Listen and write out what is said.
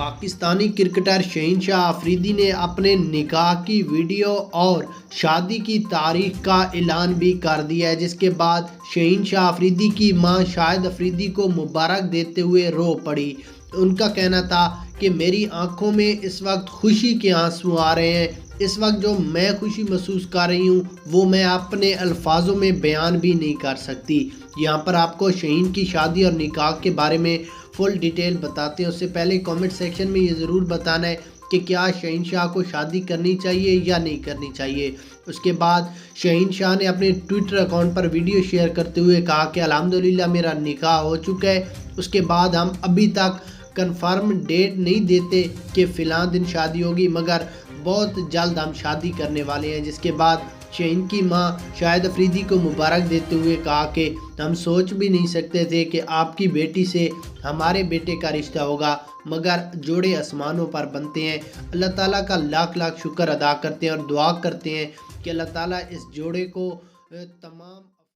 Pakistani cricketer शहीनशाह Afridi ने अपने निकाह की वीडियो और शादी की तारीख का ऐलान भी कर दिया है, जिसके बाद शहीनशाह अफरीदी की मां शाहिद अफरीदी को मुबारक देते हुए रो पड़ी। उनका कहना था कि मेरी आंखों में इस वक्त खुशी के आंसू आ रहे हैं। इस वक्त जो मैं खुशी महसूस कर रही हूँ वो मैं अपने अल्फाजों में बयान भी नहीं कर सकती। यहाँ पर आपको शहीन की शादी और निकाह के बारे में फुल डिटेल बताते हैं। उससे पहले कमेंट सेक्शन में ये ज़रूर बताना है कि क्या शहीनशाह को शादी करनी चाहिए या नहीं करनी चाहिए। उसके बाद शहीनशाह ने अपने ट्विटर अकाउंट पर वीडियो शेयर करते हुए कहा कि अल्हम्दुलिल्लाह मेरा निकाह हो चुका है। उसके बाद हम अभी तक कंफर्म डेट नहीं देते कि फ़िलहाल दिन शादी होगी, मगर बहुत जल्द हम शादी करने वाले हैं। जिसके बाद शहीन की मां शाहिद अफरीदी को मुबारक देते हुए कहा कि हम सोच भी नहीं सकते थे कि आपकी बेटी से हमारे बेटे का रिश्ता होगा, मगर जोड़े आसमानों पर बनते हैं। अल्लाह ताला का लाख लाख शुक्र अदा करते हैं और दुआ करते हैं कि अल्लाह ताला इस जोड़े को तमाम